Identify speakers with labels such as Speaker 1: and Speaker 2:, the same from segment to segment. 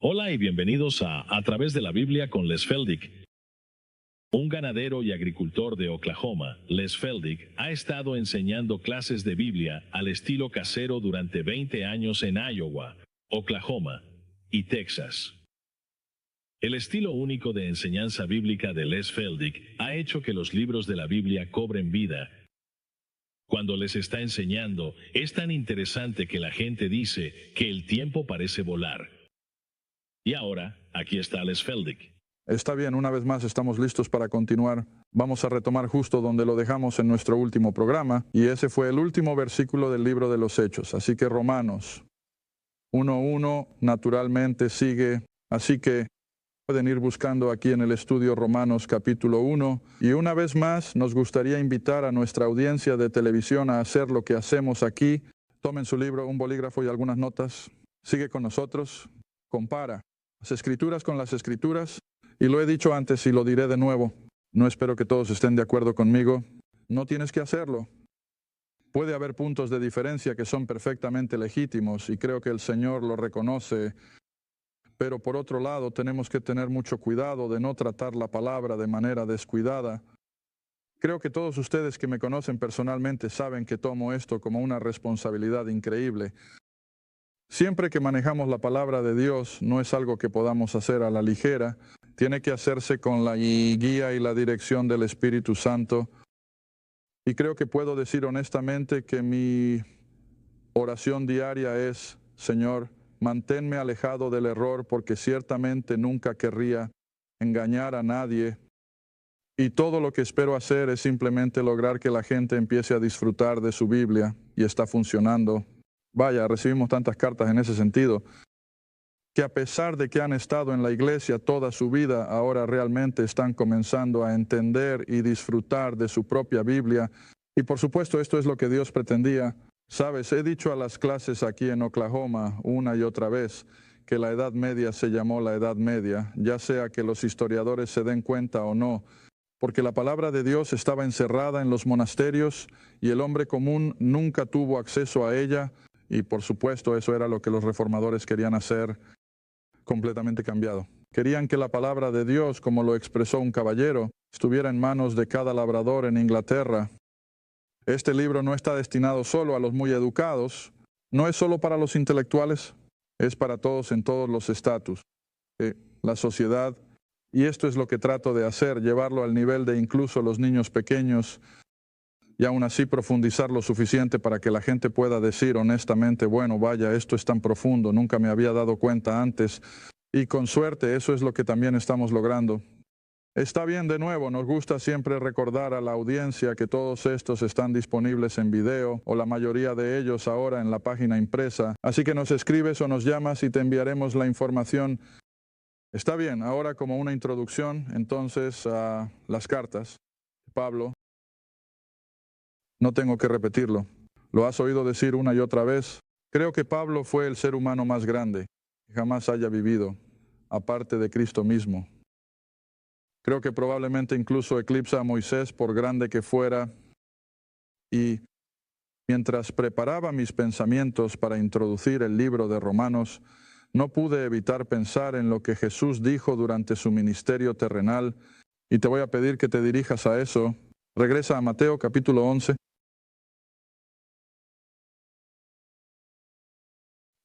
Speaker 1: Hola y bienvenidos a través de la Biblia con Les Feldick. Un ganadero y agricultor de Oklahoma, Les Feldick, ha estado enseñando clases de Biblia al estilo casero durante 20 años en Iowa, Oklahoma y Texas. El estilo único de enseñanza bíblica de Les Feldick ha hecho que los libros de la Biblia cobren vida. Cuando les está enseñando, es tan interesante que la gente dice que el tiempo parece volar. Y ahora, aquí está Les Feldick.
Speaker 2: Está bien, una vez más estamos listos para continuar. Vamos a retomar justo donde lo dejamos en nuestro último programa, y ese fue el último versículo del libro de los Hechos. Así que Romanos 1:1 naturalmente sigue. Así que pueden ir buscando aquí en el estudio Romanos capítulo 1. Y una vez más nos gustaría invitar a nuestra audiencia de televisión a hacer lo que hacemos aquí. Tomen su libro, un bolígrafo y algunas notas. Sigue con nosotros. Compara las Escrituras con las Escrituras. Y lo he dicho antes y lo diré de nuevo. No espero que todos estén de acuerdo conmigo. No tienes que hacerlo. Puede haber puntos de diferencia que son perfectamente legítimos y creo que el Señor lo reconoce. Pero por otro lado, tenemos que tener mucho cuidado de no tratar la palabra de manera descuidada. Creo que todos ustedes que me conocen personalmente saben que tomo esto como una responsabilidad increíble. Siempre que manejamos la palabra de Dios, no es algo que podamos hacer a la ligera. Tiene que hacerse con la guía y la dirección del Espíritu Santo. Y creo que puedo decir honestamente que mi oración diaria es: Señor, manténme alejado del error, porque ciertamente nunca querría engañar a nadie. Y todo lo que espero hacer es simplemente lograr que la gente empiece a disfrutar de su Biblia, y está funcionando. Vaya, recibimos tantas cartas en ese sentido, que a pesar de que han estado en la iglesia toda su vida, ahora realmente están comenzando a entender y disfrutar de su propia Biblia. Y por supuesto, esto es lo que Dios pretendía. Sabes, he dicho a las clases aquí en Oklahoma una y otra vez que la Edad Media se llamó la Edad Media, ya sea que los historiadores se den cuenta o no, porque la palabra de Dios estaba encerrada en los monasterios y el hombre común nunca tuvo acceso a ella. Y por supuesto, eso era lo que los reformadores querían hacer, completamente cambiado. Querían que la palabra de Dios, como lo expresó un caballero, estuviera en manos de cada labrador en Inglaterra. Este libro no está destinado solo a los muy educados, no es solo para los intelectuales, es para todos en todos los estatus, la sociedad. Y esto es lo que trato de hacer, llevarlo al nivel de incluso los niños pequeños, y aún así profundizar lo suficiente para que la gente pueda decir honestamente: bueno, vaya, esto es tan profundo, nunca me había dado cuenta antes. Y con suerte eso es lo que también estamos logrando. Está bien, de nuevo, nos gusta siempre recordar a la audiencia que todos estos están disponibles en video, o la mayoría de ellos ahora en la página impresa. Así que nos escribes o nos llamas y te enviaremos la información. Está bien, ahora como una introducción, entonces, a las cartas. Pablo. No tengo que repetirlo. Lo has oído decir una y otra vez. Creo que Pablo fue el ser humano más grande que jamás haya vivido, aparte de Cristo mismo. Creo que probablemente incluso eclipsa a Moisés por grande que fuera. Y mientras preparaba mis pensamientos para introducir el libro de Romanos, no pude evitar pensar en lo que Jesús dijo durante su ministerio terrenal, y te voy a pedir que te dirijas a eso. Regresa a Mateo capítulo 11.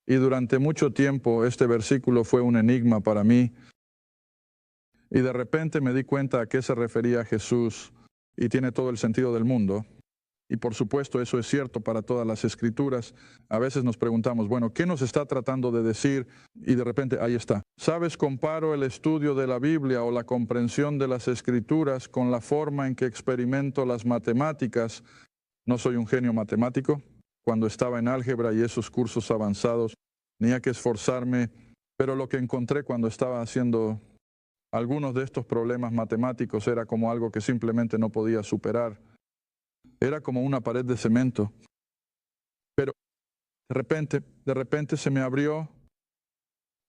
Speaker 2: Y durante mucho tiempo este versículo fue un enigma para mí. Y de repente me di cuenta a qué se refería Jesús, y tiene todo el sentido del mundo. Y por supuesto eso es cierto para todas las Escrituras. A veces nos preguntamos, bueno, ¿qué nos está tratando de decir? Y de repente ahí está. ¿Sabes? Comparo el estudio de la Biblia o la comprensión de las Escrituras con la forma en que experimento las matemáticas. No soy un genio matemático. Cuando estaba en álgebra y esos cursos avanzados, tenía que esforzarme, pero lo que encontré cuando estaba haciendo algunos de estos problemas matemáticos era como algo que simplemente no podía superar. Era como una pared de cemento. Pero de repente se me abrió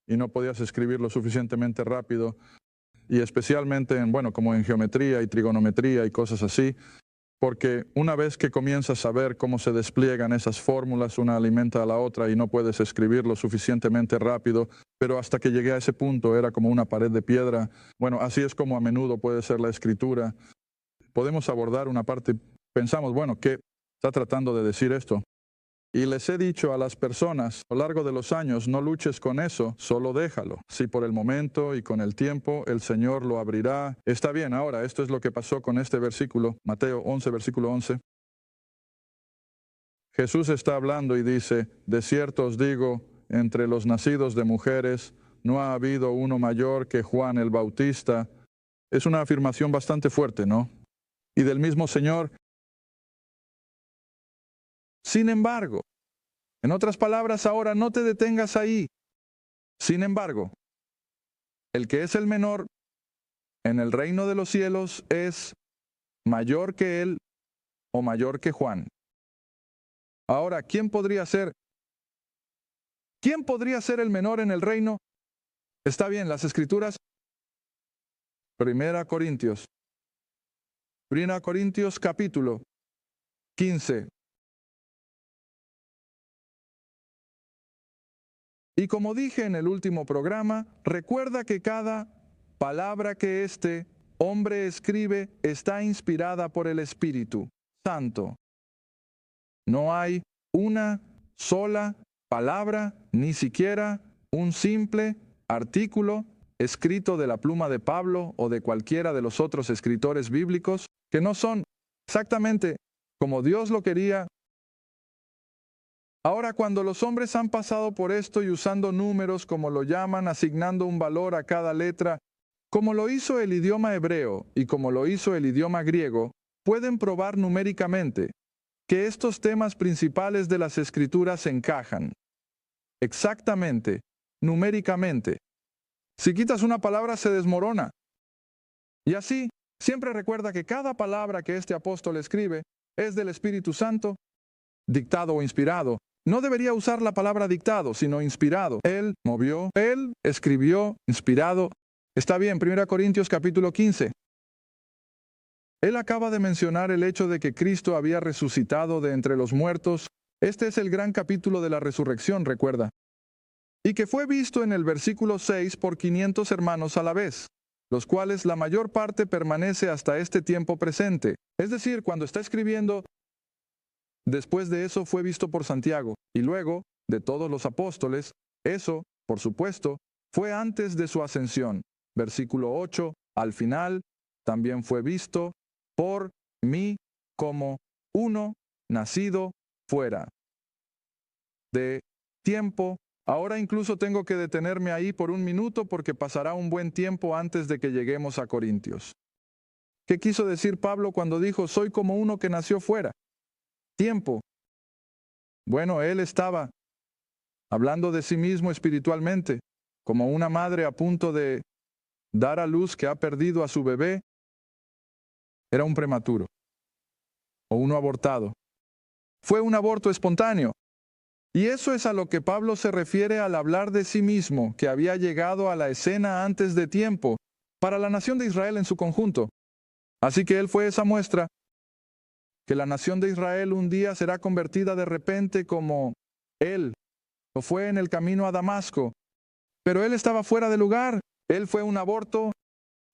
Speaker 2: y no podías escribir lo suficientemente rápido. Y especialmente como en geometría y trigonometría y cosas así. Porque una vez que comienzas a ver cómo se despliegan esas fórmulas, una alimenta a la otra y no puedes escribir lo suficientemente rápido, pero hasta que llegué a ese punto era como una pared de piedra. Bueno, así es como a menudo puede ser la escritura. Podemos abordar una parte, pensamos, bueno, ¿qué está tratando de decir esto? Y les he dicho a las personas a lo largo de los años, no luches con eso, solo déjalo. Si por el momento y con el tiempo el Señor lo abrirá, está bien. Ahora, esto es lo que pasó con este versículo, Mateo 11, versículo 11. Jesús está hablando y dice, de cierto os digo, entre los nacidos de mujeres, no ha habido uno mayor que Juan el Bautista. Es una afirmación bastante fuerte, ¿no? Y del mismo Señor. Sin embargo, en otras palabras, ahora no te detengas ahí. Sin embargo, el que es el menor en el reino de los cielos es mayor que él o mayor que Juan. Ahora, ¿quién podría ser el menor en el reino? Está bien, las escrituras. Primera Corintios capítulo 15. Y como dije en el último programa, recuerda que cada palabra que este hombre escribe está inspirada por el Espíritu Santo. No hay una sola palabra, ni siquiera un simple artículo escrito de la pluma de Pablo o de cualquiera de los otros escritores bíblicos que no son exactamente como Dios lo quería. Ahora, cuando los hombres han pasado por esto y usando números, como lo llaman, asignando un valor a cada letra, como lo hizo el idioma hebreo y como lo hizo el idioma griego, pueden probar numéricamente que estos temas principales de las escrituras encajan. Exactamente, numéricamente. Si quitas una palabra, se desmorona. Y así, siempre recuerda que cada palabra que este apóstol escribe es del Espíritu Santo, dictado o inspirado. No debería usar la palabra dictado, sino inspirado. Él movió, él escribió, inspirado. Está bien, 1 Corintios capítulo 15. Él acaba de mencionar el hecho de que Cristo había resucitado de entre los muertos. Este es el gran capítulo de la resurrección, recuerda. Y que fue visto en el versículo 6 por 500 hermanos a la vez, los cuales la mayor parte permanece hasta este tiempo presente. Es decir, cuando está escribiendo, después de eso fue visto por Santiago, y luego de todos los apóstoles. Eso, por supuesto, fue antes de su ascensión. Versículo 8, al final, también fue visto por mí como uno nacido fuera de tiempo. Ahora incluso tengo que detenerme ahí por un minuto porque pasará un buen tiempo antes de que lleguemos a Corintios. ¿Qué quiso decir Pablo cuando dijo, soy como uno que nació fuera? Tiempo. Bueno, él estaba hablando de sí mismo espiritualmente, como una madre a punto de dar a luz que ha perdido a su bebé. Era un prematuro o uno abortado. Fue un aborto espontáneo. Y eso es a lo que Pablo se refiere al hablar de sí mismo, que había llegado a la escena antes de tiempo, para la nación de Israel en su conjunto. Así que él fue esa muestra, que la nación de Israel un día será convertida de repente como él, lo fue en el camino a Damasco. Pero él estaba fuera de lugar, él fue un aborto,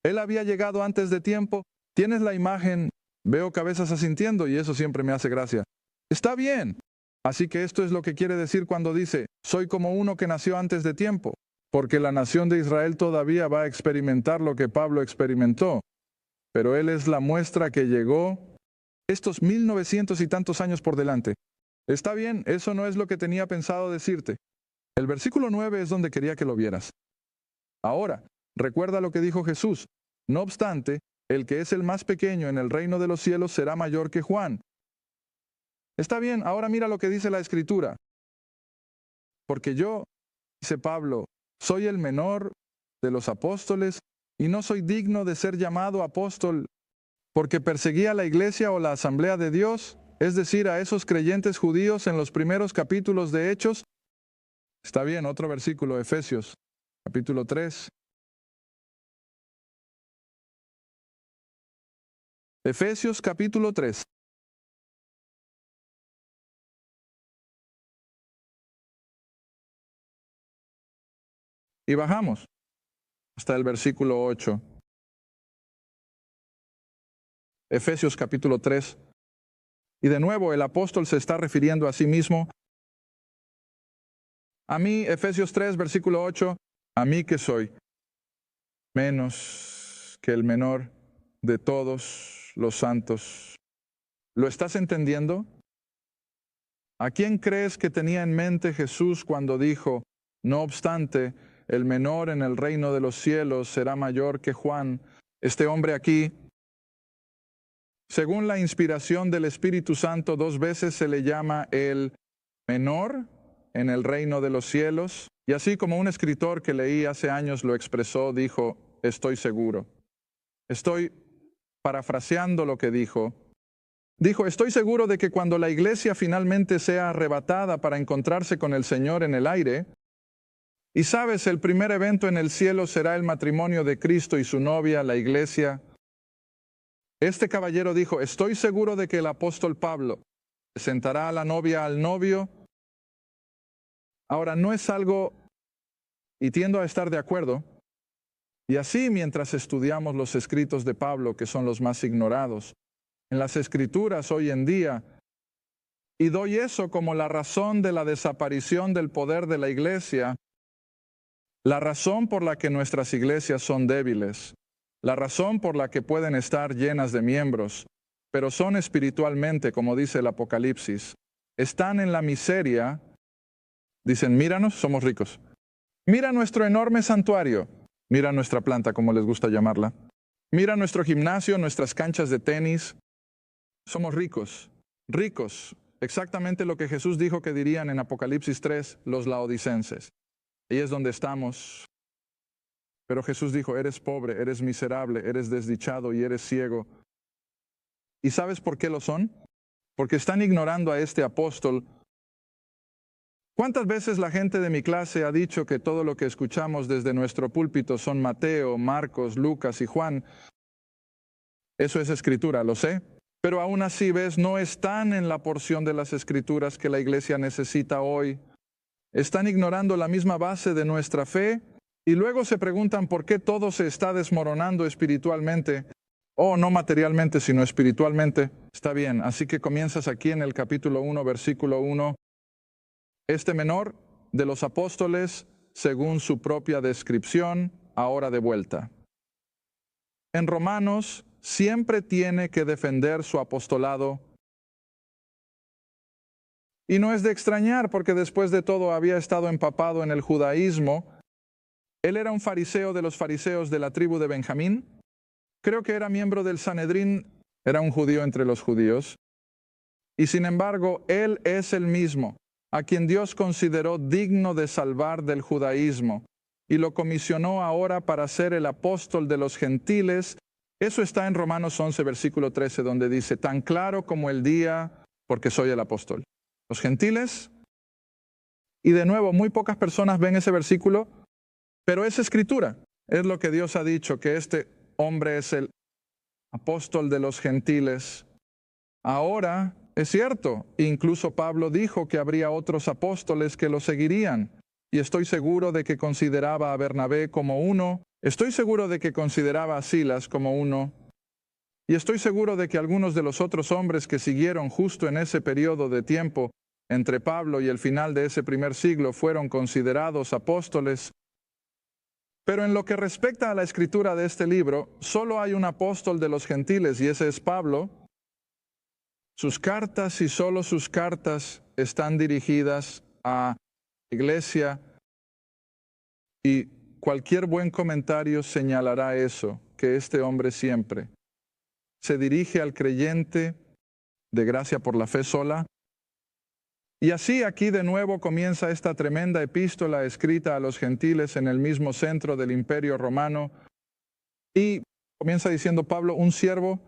Speaker 2: él había llegado antes de tiempo. Tienes la imagen, veo cabezas asintiendo y eso siempre me hace gracia. Está bien. Así que esto es lo que quiere decir cuando dice, soy como uno que nació antes de tiempo, porque la nación de Israel todavía va a experimentar lo que Pablo experimentó, pero él es la muestra que llegó estos 1900 y tantos años por delante. Está bien, eso no es lo que tenía pensado decirte. El versículo 9 es donde quería que lo vieras. Ahora, recuerda lo que dijo Jesús. No obstante, el que es el más pequeño en el reino de los cielos será mayor que Juan. Está bien, ahora mira lo que dice la Escritura. Porque yo, dice Pablo, soy el menor de los apóstoles y no soy digno de ser llamado apóstol porque perseguía la iglesia o la asamblea de Dios, es decir, a esos creyentes judíos en los primeros capítulos de Hechos. Está bien, otro versículo, Efesios, capítulo 3. Efesios capítulo 3. Y bajamos hasta el versículo 8. Efesios capítulo 3. Y de nuevo el apóstol se está refiriendo a sí mismo. A mí, Efesios 3, versículo 8, a mí que soy menos que el menor de todos los santos. ¿Lo estás entendiendo? ¿A quién crees que tenía en mente Jesús cuando dijo, no obstante, el menor en el reino de los cielos será mayor que Juan? Este hombre aquí, según la inspiración del Espíritu Santo, 2 veces se le llama el menor en el reino de los cielos. Y así como un escritor que leí hace años lo expresó, dijo, estoy seguro. Estoy parafraseando lo que dijo. Dijo, estoy seguro de que cuando la iglesia finalmente sea arrebatada para encontrarse con el Señor en el aire, y sabes, el primer evento en el cielo será el matrimonio de Cristo y su novia, la iglesia. Este caballero dijo, estoy seguro de que el apóstol Pablo presentará a la novia al novio. Ahora, no es algo, y tiendo a estar de acuerdo, y así mientras estudiamos los escritos de Pablo, que son los más ignorados, en las escrituras hoy en día, y doy eso como la razón de la desaparición del poder de la iglesia, la razón por la que nuestras iglesias son débiles, la razón por la que pueden estar llenas de miembros, pero son espiritualmente, como dice el Apocalipsis, están en la miseria. Dicen, míranos, somos ricos. Mira nuestro enorme santuario. Mira nuestra planta, como les gusta llamarla. Mira nuestro gimnasio, nuestras canchas de tenis. Somos ricos, ricos. Exactamente lo que Jesús dijo que dirían en Apocalipsis 3 los laodicenses. Ahí es donde estamos. Pero Jesús dijo, eres pobre, eres miserable, eres desdichado y eres ciego. ¿Y sabes por qué lo son? Porque están ignorando a este apóstol. ¿Cuántas veces la gente de mi clase ha dicho que todo lo que escuchamos desde nuestro púlpito son Mateo, Marcos, Lucas y Juan? Eso es escritura, lo sé. Pero aún así, ves, no están en la porción de las escrituras que la iglesia necesita hoy. Están ignorando la misma base de nuestra fe y luego se preguntan por qué todo se está desmoronando espiritualmente. O no materialmente, sino espiritualmente. Está bien, así que comienzas aquí en el capítulo 1, versículo 1. Este menor de los apóstoles, según su propia descripción, ahora de vuelta. En Romanos siempre tiene que defender su apostolado. Y no es de extrañar, porque después de todo había estado empapado en el judaísmo. Él era un fariseo de los fariseos de la tribu de Benjamín. Creo que era miembro del Sanedrín, era un judío entre los judíos. Y sin embargo, él es el mismo a quien Dios consideró digno de salvar del judaísmo y lo comisionó ahora para ser el apóstol de los gentiles. Eso está en Romanos 11, versículo 13, donde dice, tan claro como el día, porque soy el apóstol. Los gentiles, y de nuevo, muy pocas personas ven ese versículo, pero es escritura. Es lo que Dios ha dicho, que este hombre es el apóstol de los gentiles. Ahora, es cierto, incluso Pablo dijo que habría otros apóstoles que lo seguirían, y estoy seguro de que consideraba a Bernabé como uno, estoy seguro de que consideraba a Silas como uno, y estoy seguro de que algunos de los otros hombres que siguieron justo en ese periodo de tiempo entre Pablo y el final de ese primer siglo fueron considerados apóstoles. Pero en lo que respecta a la escritura de este libro, solo hay un apóstol de los gentiles y ese es Pablo. Sus cartas y solo sus cartas están dirigidas a la iglesia y cualquier buen comentario señalará eso, que este hombre siempre se dirige al creyente de gracia por la fe sola. Y así aquí de nuevo comienza esta tremenda epístola escrita a los gentiles en el mismo centro del Imperio Romano. Y comienza diciendo Pablo, un siervo.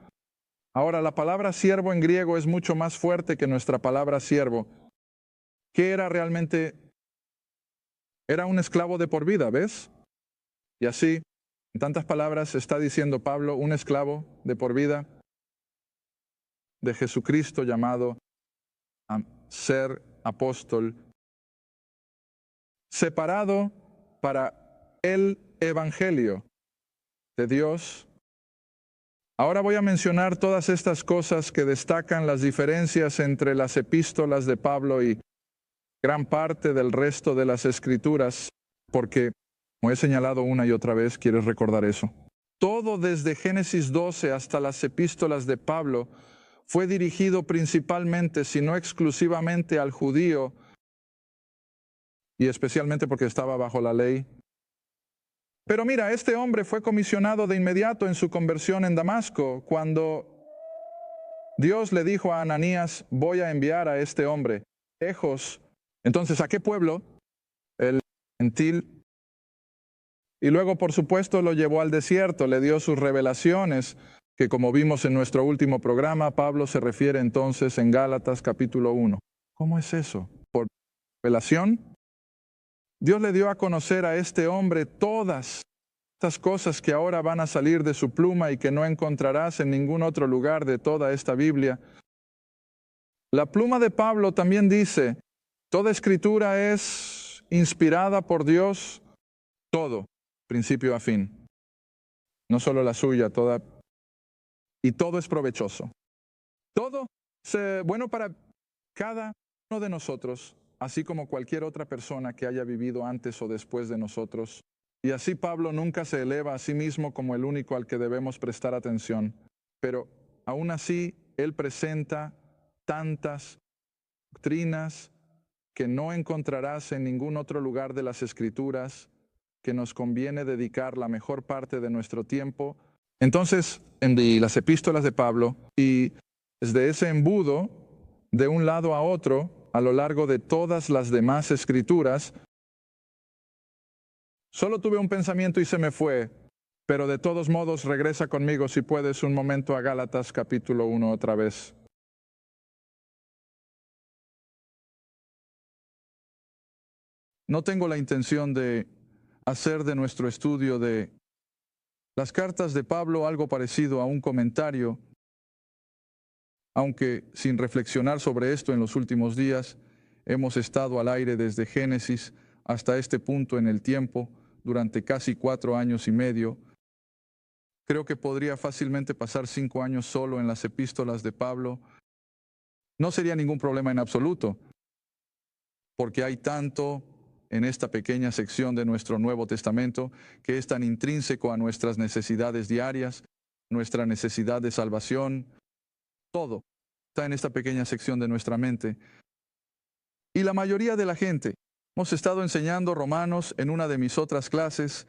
Speaker 2: Ahora, la palabra siervo en griego es mucho más fuerte que nuestra palabra siervo. ¿Qué era realmente? Era un esclavo de por vida, ¿ves? Y así, en tantas palabras, está diciendo Pablo, un esclavo de por vida de Jesucristo llamado a ser apóstol, separado para el Evangelio de Dios. Ahora voy a mencionar todas estas cosas que destacan las diferencias entre las epístolas de Pablo y gran parte del resto de las Escrituras, porque, como he señalado una y otra vez, quieres recordar eso. Todo desde Génesis 12 hasta las epístolas de Pablo fue dirigido principalmente, si no exclusivamente, al judío, y especialmente porque estaba bajo la ley. Pero mira, este hombre fue comisionado de inmediato en su conversión en Damasco, cuando Dios le dijo a Ananías: voy a enviar a este hombre, Ejos. Entonces, ¿a qué pueblo? El gentil. Y luego, por supuesto, lo llevó al desierto, le dio sus revelaciones, que como vimos en nuestro último programa, Pablo se refiere entonces en Gálatas capítulo 1. ¿Cómo es eso? ¿Por revelación? Dios le dio a conocer a este hombre todas estas cosas que ahora van a salir de su pluma y que no encontrarás en ningún otro lugar de toda esta Biblia. La pluma de Pablo también dice: toda escritura es inspirada por Dios, todo, principio a fin. No solo la suya, toda. Y todo es provechoso. Todo es bueno para cada uno de nosotros, así como cualquier otra persona que haya vivido antes o después de nosotros. Y así Pablo nunca se eleva a sí mismo como el único al que debemos prestar atención. Pero aún así, él presenta tantas doctrinas que no encontrarás en ningún otro lugar de las Escrituras, que nos conviene dedicar la mejor parte de nuestro tiempo. Entonces, en las epístolas de Pablo, y desde ese embudo, de un lado a otro, a lo largo de todas las demás Escrituras, solo tuve un pensamiento y se me fue, pero de todos modos regresa conmigo, si puedes, un momento a Gálatas capítulo 1 otra vez. No tengo la intención de hacer de nuestro estudio de las cartas de Pablo algo parecido a un comentario, aunque sin reflexionar sobre esto en los últimos días, hemos estado al aire desde Génesis hasta este punto en el tiempo, durante casi 4 años y medio. Creo que podría fácilmente pasar 5 años solo en las epístolas de Pablo. No sería ningún problema en absoluto, porque hay tanto en esta pequeña sección de nuestro Nuevo Testamento que es tan intrínseco a nuestras necesidades diarias, nuestra necesidad de salvación. Todo está en esta pequeña sección de nuestra mente. Y la mayoría de la gente, hemos estado enseñando Romanos en una de mis otras clases,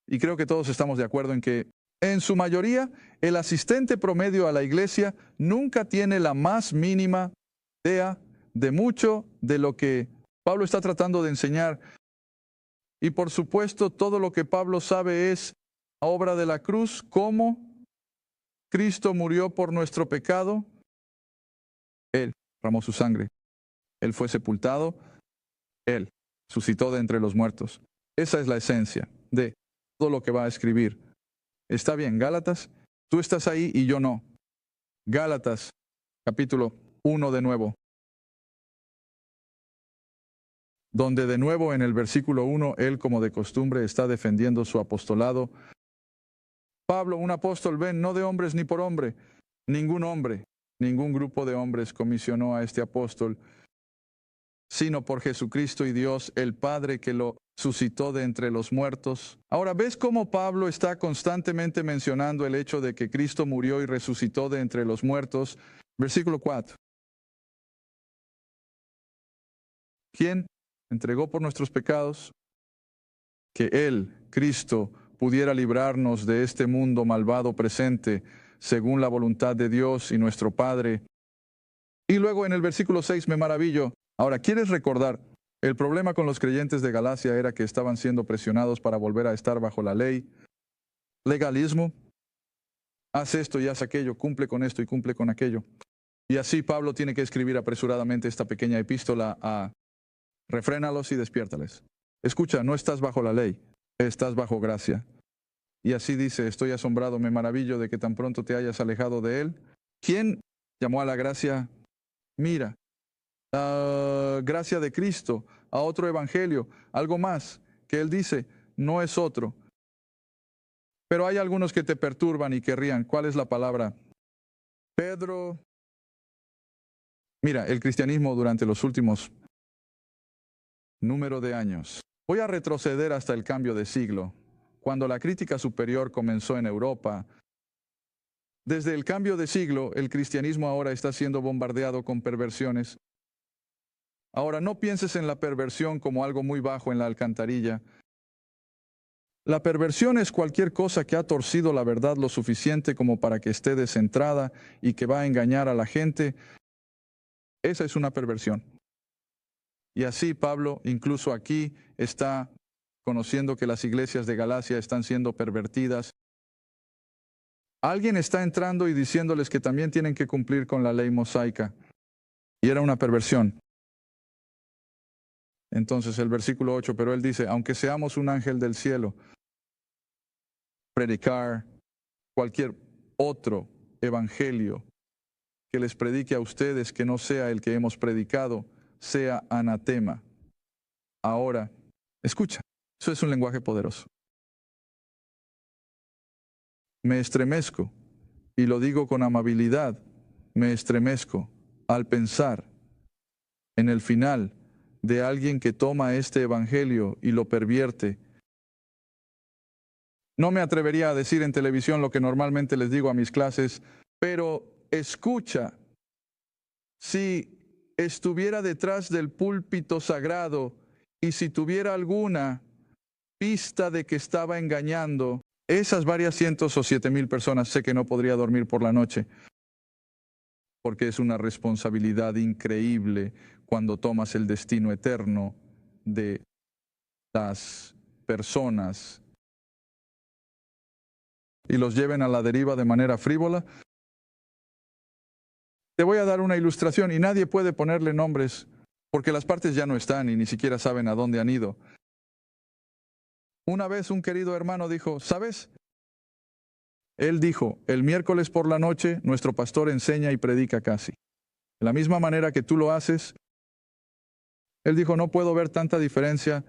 Speaker 2: y creo que todos estamos de acuerdo en que, en su mayoría, el asistente promedio a la iglesia nunca tiene la más mínima idea de mucho de lo que Pablo está tratando de enseñar. Y por supuesto, todo lo que Pablo sabe es la obra de la cruz, cómo Cristo murió por nuestro pecado. Él derramó su sangre. Él fue sepultado. Él resucitó de entre los muertos. Esa es la esencia de todo lo que va a escribir. Está bien, Gálatas, tú estás ahí y yo no. Gálatas, capítulo 1 de nuevo, donde de nuevo en el versículo 1, él como de costumbre está defendiendo su apostolado. Pablo, un apóstol, ven, no de hombres ni por hombre. Ningún hombre, ningún grupo de hombres comisionó a este apóstol, sino por Jesucristo y Dios, el Padre, que lo suscitó de entre los muertos. Ahora, ¿ves cómo Pablo está constantemente mencionando el hecho de que Cristo murió y resucitó de entre los muertos? Versículo 4. ¿Quién entregó por nuestros pecados? Que Él, Cristo, pudiera librarnos de este mundo malvado presente, según la voluntad de Dios y nuestro Padre. Y luego en el versículo 6 me maravillo. Ahora, ¿quieres recordar? El problema con los creyentes de Galacia era que estaban siendo presionados para volver a estar bajo la ley. Legalismo. Haz esto y haz aquello, cumple con esto y cumple con aquello. Y así Pablo tiene que escribir apresuradamente esta pequeña epístola a refrénalos y despiértales. Escucha, no estás bajo la ley, estás bajo gracia. Y así dice, estoy asombrado, me maravillo de que tan pronto te hayas alejado de él. ¿Quién llamó a la gracia? Mira, la gracia de Cristo, a otro evangelio, algo más. que él dice, no es otro. Pero hay algunos que te perturban y querrían. ¿Cuál es la palabra? Pedro. Mira, el cristianismo durante los últimos número de años. Voy a retroceder hasta el cambio de siglo, cuando la crítica superior comenzó en Europa. Desde el cambio de siglo, el cristianismo ahora está siendo bombardeado con perversiones. Ahora, no pienses en la perversión como algo muy bajo en la alcantarilla. La perversión es cualquier cosa que ha torcido la verdad lo suficiente como para que esté descentrada y que va a engañar a la gente. Esa es una perversión. Y así Pablo, incluso aquí, está conociendo que las iglesias de Galacia están siendo pervertidas. Alguien está entrando y diciéndoles que también tienen que cumplir con la ley mosaica. Y era una perversión. Entonces el versículo 8, pero él dice, aunque seamos un ángel del cielo, predicar cualquier otro evangelio que les predique a ustedes que no sea el que hemos predicado, sea anatema. Ahora, escucha, eso es un lenguaje poderoso. Me estremezco, y lo digo con amabilidad, me estremezco al pensar en el final de alguien que toma este evangelio y lo pervierte. No me atrevería a decir en televisión lo que normalmente les digo a mis clases, pero escucha, si estuviera detrás del púlpito sagrado y si tuviera alguna pista de que estaba engañando, esas varias cientos o 7,000 personas, sé que no podría dormir por la noche, porque es una responsabilidad increíble cuando tomas el destino eterno de las personas y los lleven a la deriva de manera frívola. Te voy a dar una ilustración y nadie puede ponerle nombres porque las partes ya no están y ni siquiera saben a dónde han ido. Una vez un querido hermano dijo, ¿sabes? Él dijo, el miércoles por la noche nuestro pastor enseña y predica casi. De la misma manera que tú lo haces, él dijo, no puedo ver tanta diferencia.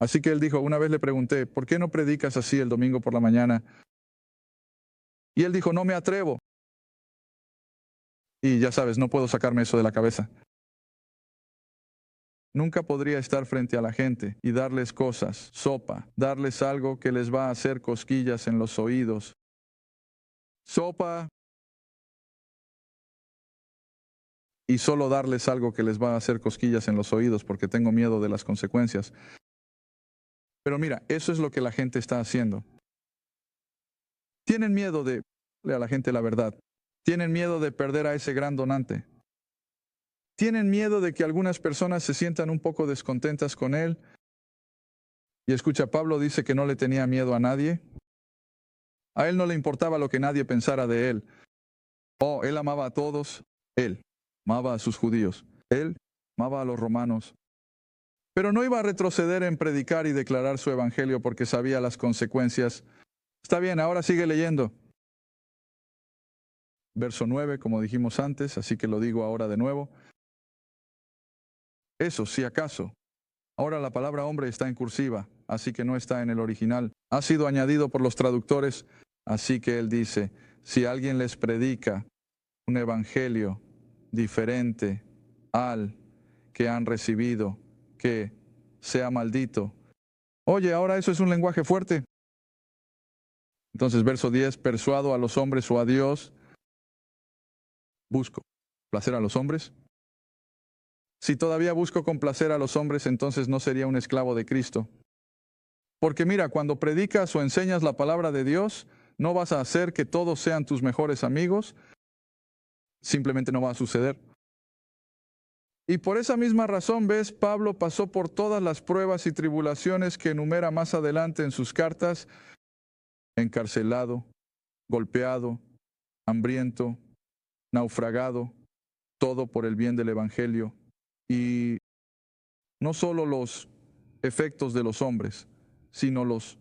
Speaker 2: Así que él dijo, una vez le pregunté, ¿por qué no predicas así el domingo por la mañana? Y él dijo, no me atrevo. Y ya sabes, no puedo sacarme eso de la cabeza. Nunca podría estar frente a la gente y darles cosas, sopa, darles algo que les va a hacer cosquillas en los oídos. Sopa. Y solo darles algo que les va a hacer cosquillas en los oídos porque tengo miedo de las consecuencias. Pero mira, eso es lo que la gente está haciendo. Tienen miedo de darle a la gente la verdad. Tienen miedo de perder a ese gran donante. Tienen miedo de que algunas personas se sientan un poco descontentas con él. Y escucha, Pablo dice que no le tenía miedo a nadie. A él no le importaba lo que nadie pensara de él. Oh, él amaba a todos. Él amaba a sus judíos. Él amaba a los romanos. Pero no iba a retroceder en predicar y declarar su evangelio porque sabía las consecuencias. Está bien, ahora sigue leyendo. Verso 9, como dijimos antes, así que lo digo ahora de nuevo. Eso, si acaso. Ahora la palabra hombre está en cursiva, así que no está en el original. Ha sido añadido por los traductores, así que él dice, si alguien les predica un evangelio diferente al que han recibido, que sea maldito. Oye, ahora eso es un lenguaje fuerte. Entonces, verso 10, persuado a los hombres o a Dios, busco placer a los hombres. Si todavía busco complacer a los hombres, entonces no sería un esclavo de Cristo. Porque mira, cuando predicas o enseñas la palabra de Dios, no vas a hacer que todos sean tus mejores amigos. Simplemente no va a suceder. Y por esa misma razón, ves, Pablo pasó por todas las pruebas y tribulaciones que enumera más adelante en sus cartas. Encarcelado, golpeado, hambriento, naufragado, todo por el bien del Evangelio. Y no solo los efectos de los hombres, sino los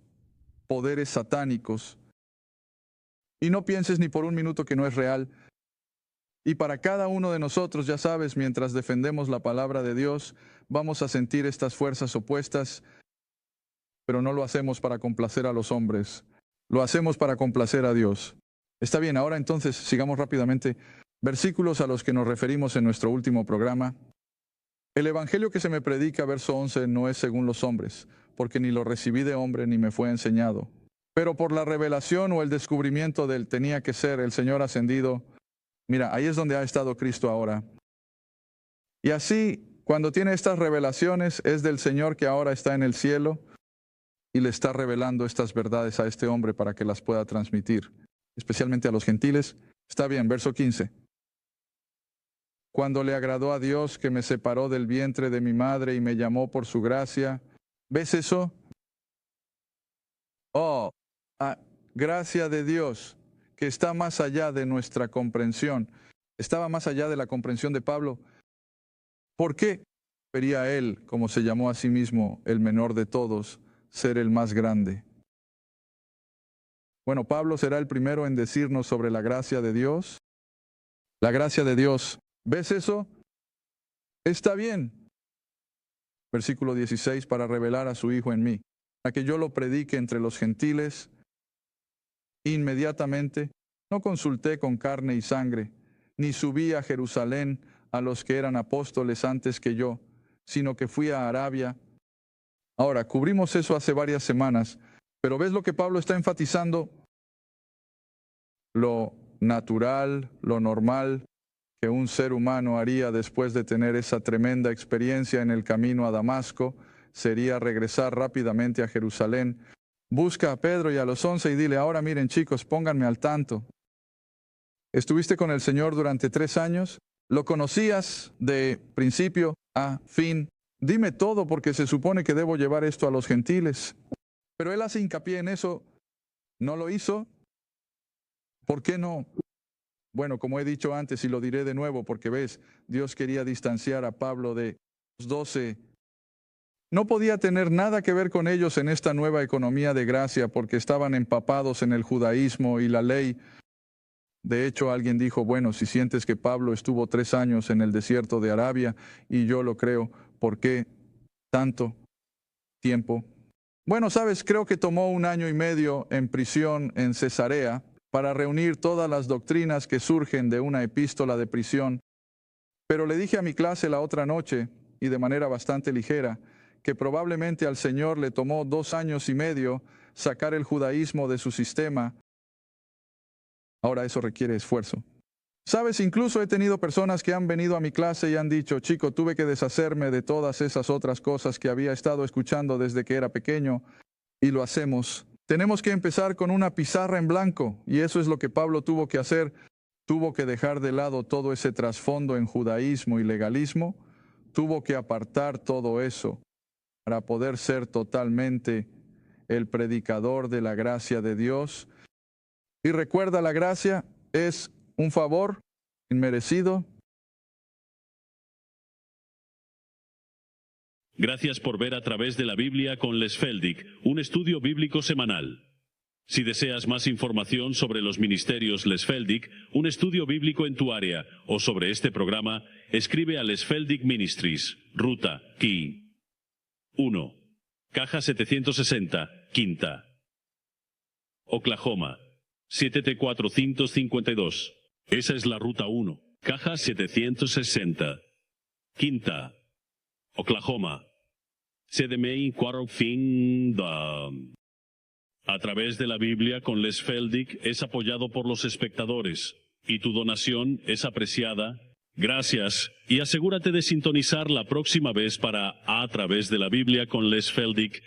Speaker 2: poderes satánicos. Y no pienses ni por un minuto que no es real. Y para cada uno de nosotros, ya sabes, mientras defendemos la palabra de Dios, vamos a sentir estas fuerzas opuestas. pero no lo hacemos para complacer a los hombres. Lo hacemos para complacer a Dios. Está bien, ahora entonces sigamos rápidamente. Versículos a los que nos referimos en nuestro último programa. El evangelio que se me predica, verso 11, no es según los hombres, porque ni lo recibí de hombre ni me fue enseñado. Pero por la revelación o el descubrimiento del tenía que ser el Señor ascendido. Mira, ahí es donde ha estado Cristo ahora. Y así, cuando tiene estas revelaciones, es del Señor que ahora está en el cielo y le está revelando estas verdades a este hombre para que las pueda transmitir, especialmente a los gentiles. Está bien, verso 15. Cuando le agradó a Dios que me separó del vientre de mi madre y me llamó por su gracia. ¿Ves eso? Gracia de Dios, que está más allá de nuestra comprensión. Estaba más allá de la comprensión de Pablo. ¿Por qué quería él, como se llamó a sí mismo, el menor de todos, ser el más grande? Bueno, Pablo será el primero en decirnos sobre la gracia de Dios. La gracia de Dios. ¿Ves eso? Está bien. Versículo 16, para revelar a su Hijo en mí, para que yo lo predique entre los gentiles. Inmediatamente, no consulté con carne y sangre, ni subí a Jerusalén a los que eran apóstoles antes que yo, sino que fui a Arabia. Ahora, cubrimos eso hace varias semanas, pero ¿ves lo que Pablo está enfatizando? Lo natural, lo normal que un ser humano haría después de tener esa tremenda experiencia en el camino a Damasco, sería regresar rápidamente a Jerusalén. Busca a Pedro y a los 11 y dile, ahora miren chicos, pónganme al tanto. ¿Estuviste con el Señor durante 3 años? ¿Lo conocías de principio a fin? Dime todo porque se supone que debo llevar esto a los gentiles. Pero él hace hincapié en eso. ¿No lo hizo? ¿Por qué no? Bueno, como he dicho antes y lo diré de nuevo porque ves, Dios quería distanciar a Pablo de los 12. No podía tener nada que ver con ellos en esta nueva economía de gracia porque estaban empapados en el judaísmo y la ley. De hecho, alguien dijo, bueno, si sientes que Pablo estuvo 3 años en el desierto de Arabia, y yo lo creo, ¿por qué tanto tiempo? Bueno, sabes, creo que tomó 1 año y medio en prisión en Cesarea para reunir todas las doctrinas que surgen de una epístola de prisión. Pero le dije a mi clase la otra noche, y de manera bastante ligera, que probablemente al Señor le tomó 2 años y medio sacar el judaísmo de su sistema. Ahora eso requiere esfuerzo. Sabes, incluso he tenido personas que han venido a mi clase y han dicho, chico, tuve que deshacerme de todas esas otras cosas que había estado escuchando desde que era pequeño, y lo hacemos. Tenemos que empezar con una pizarra en blanco, y eso es lo que Pablo tuvo que hacer. Tuvo que dejar de lado todo ese trasfondo en judaísmo y legalismo, tuvo que apartar todo eso para poder ser totalmente el predicador de la gracia de Dios. Y recuerda, la gracia es un favor inmerecido.
Speaker 1: Gracias por ver A Través de la Biblia con Les Feldick, un estudio bíblico semanal. Si deseas más información sobre los ministerios Les Feldick, un estudio bíblico en tu área, o sobre este programa, escribe a Les Feldick Ministries, Ruta Key 1, Caja 760, Quinta, Oklahoma 73452. Esa es la Ruta 1, Caja 760, Quinta, Oklahoma. CDMI A Través de la Biblia con Les Feldick es apoyado por los espectadores, y tu donación es apreciada. Gracias, y asegúrate de sintonizar la próxima vez para A Través de la Biblia con Les Feldick